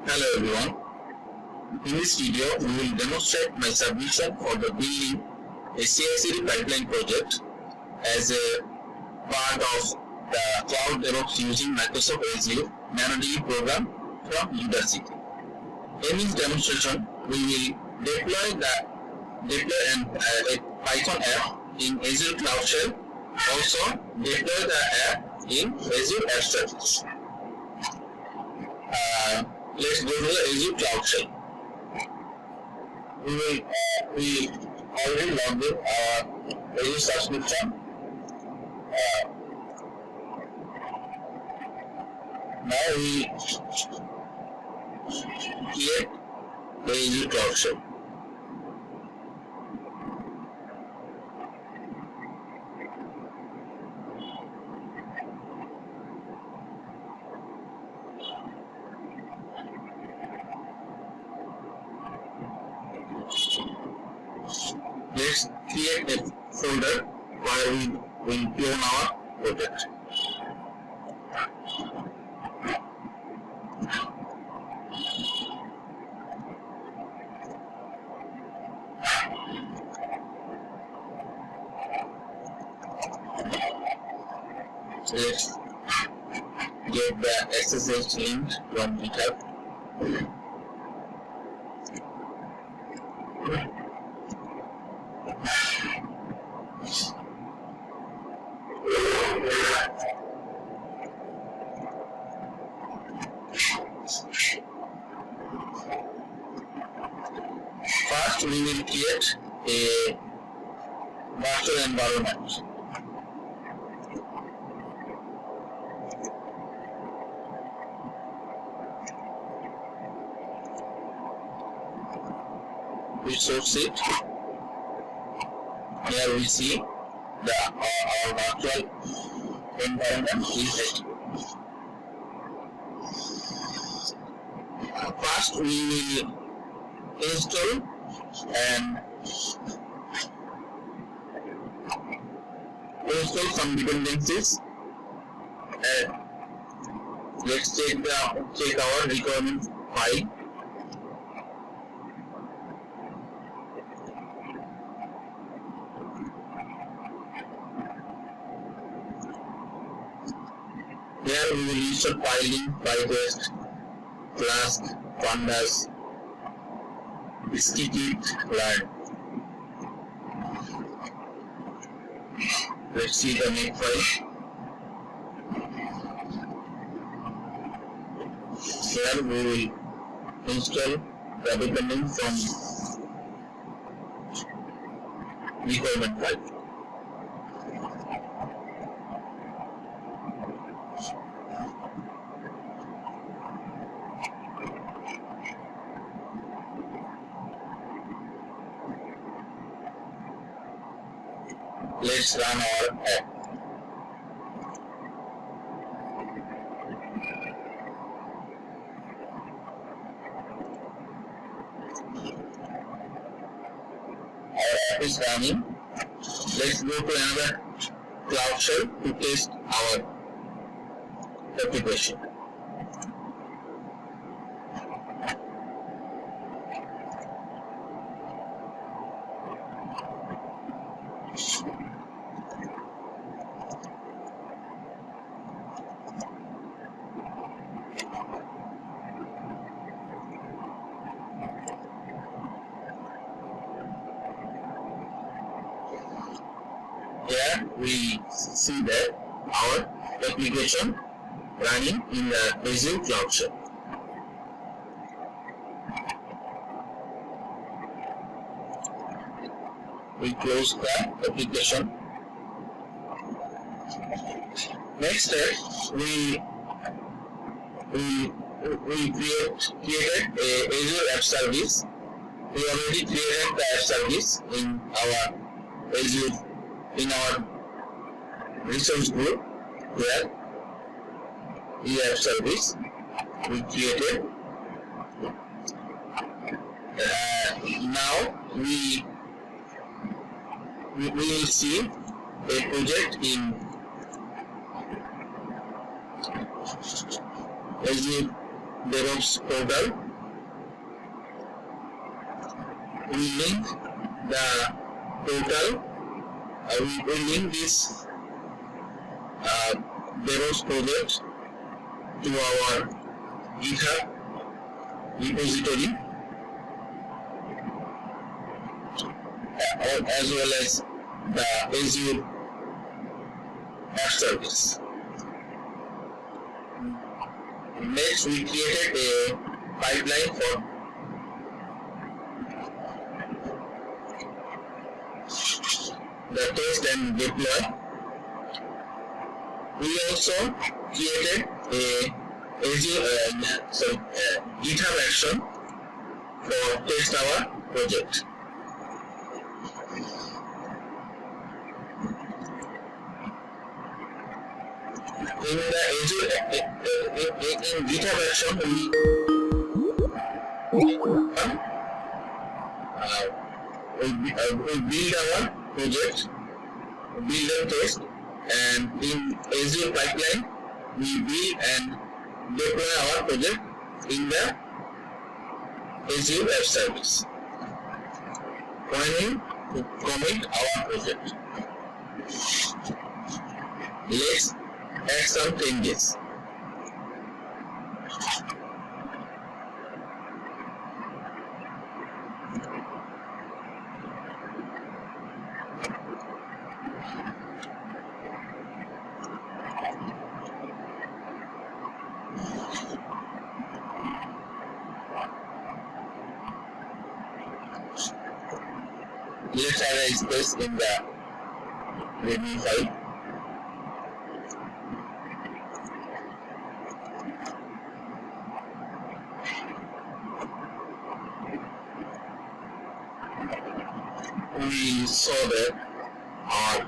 Hello everyone. In this video, we will demonstrate my submission for the building a CI/CD pipeline project as a part of the Cloud DevOps using Microsoft Azure ManaDB program from Udacity. In this demonstration, we will deploy a Python app in Azure Cloud Shell. Also, deploy the app in Azure App Service. Let's go to the Azure Cloud Shell. We already logged in our Azure subscription. Now we create the Azure Cloud Shell. Let's create a folder where we will clone our project. Let's get the SSH link from GitHub. First, we will create a virtual environment. We source it. Here we see our virtual environment is active. First, we will install some dependencies. Let's check our requirement file. Here we will install filing, PyTest, Flask, Pandas, Scikit, Learn. Let's see the make file. Here we will install the dependency from requirement file. Let's run our app. Our app is running. Let's go to another Cloud Shell to test our application. Here we see that our application running in the Azure Cloud Shell. We close the application. Next step, we created a Azure App Service. We already created the App Service in our Azure, in our resource group. Here, the App Service we created. Now we will see a project in Azure DevOps portal. We link the portal. We link this DevOps project to our GitHub repository as well as the Azure App Service. Next, we created a pipeline for the test and deploy. We also created a GitHub action for test our project. In the Azure, in GitHub action, we build our project, build and test, and in Azure pipeline, we build and deploy our project in the Azure App Service. Finally, to commit our project. Let's add some changes. Let's add a space in the readme file. We saw that our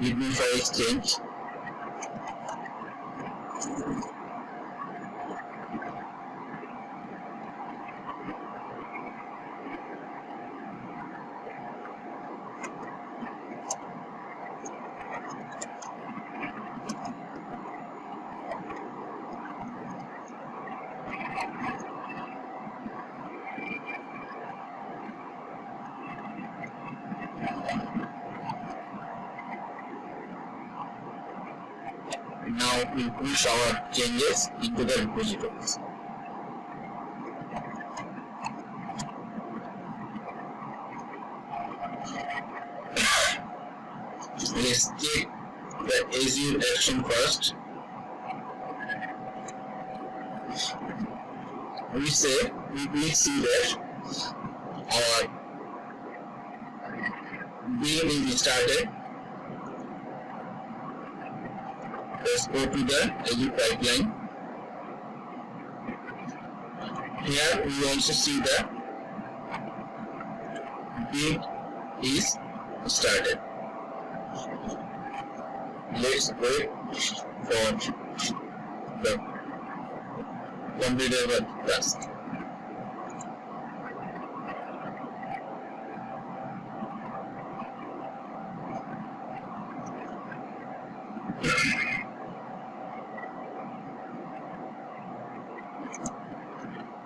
readme file is changed. Now we push our changes into the repositories. Let's check the Azure action first. We see that our beam is started. Let's go to the Azure pipeline. Here we also see the build is started. Let's wait for the completed task.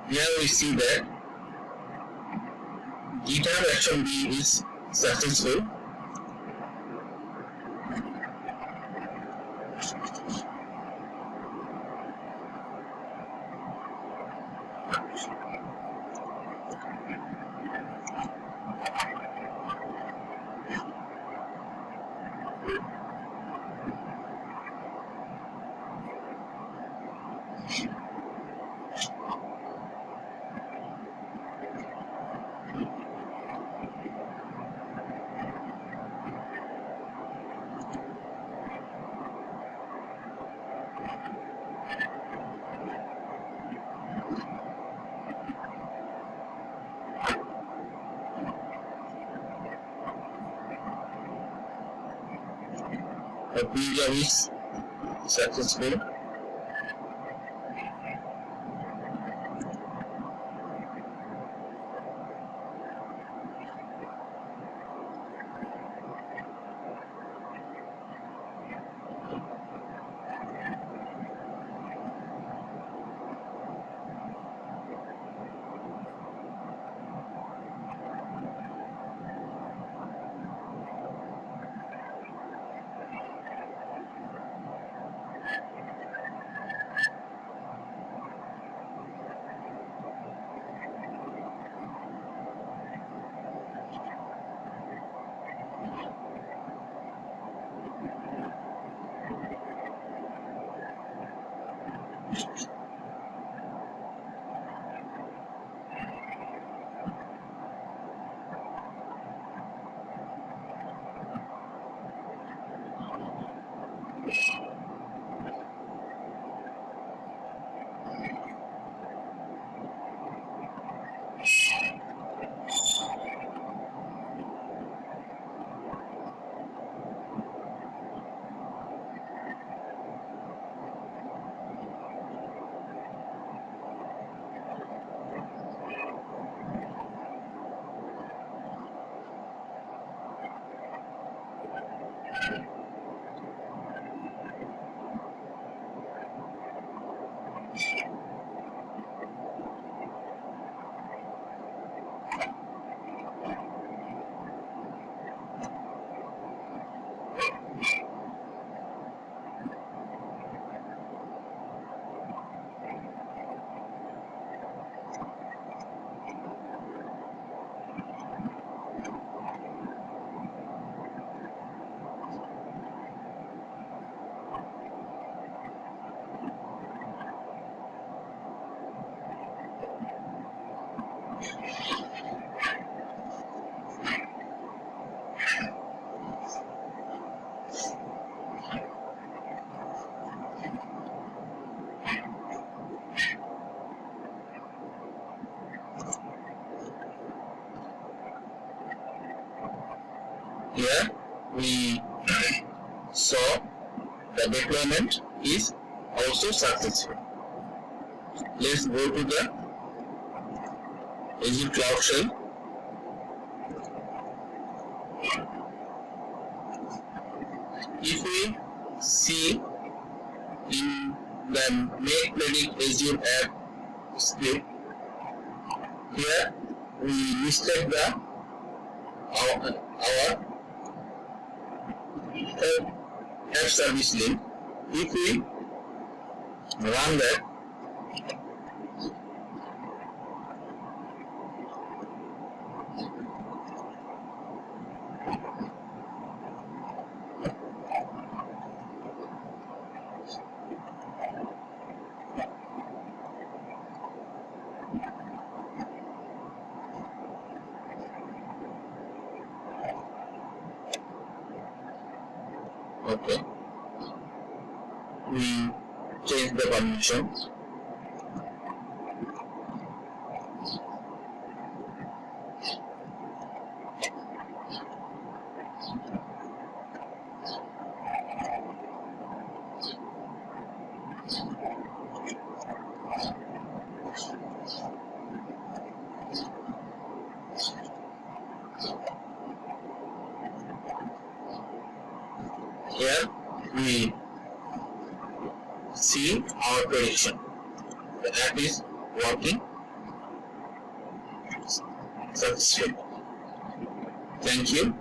Here we see that GitHub action B is successful. The build is successful. Here we saw the deployment is also successful. Let's go to the Azure Cloud Shell. If we see in the Make Predict Azure app script, here we listed our app service link. If we run that, okay, we change the permission. Here we see our prediction. The app is working successfully. Thank you.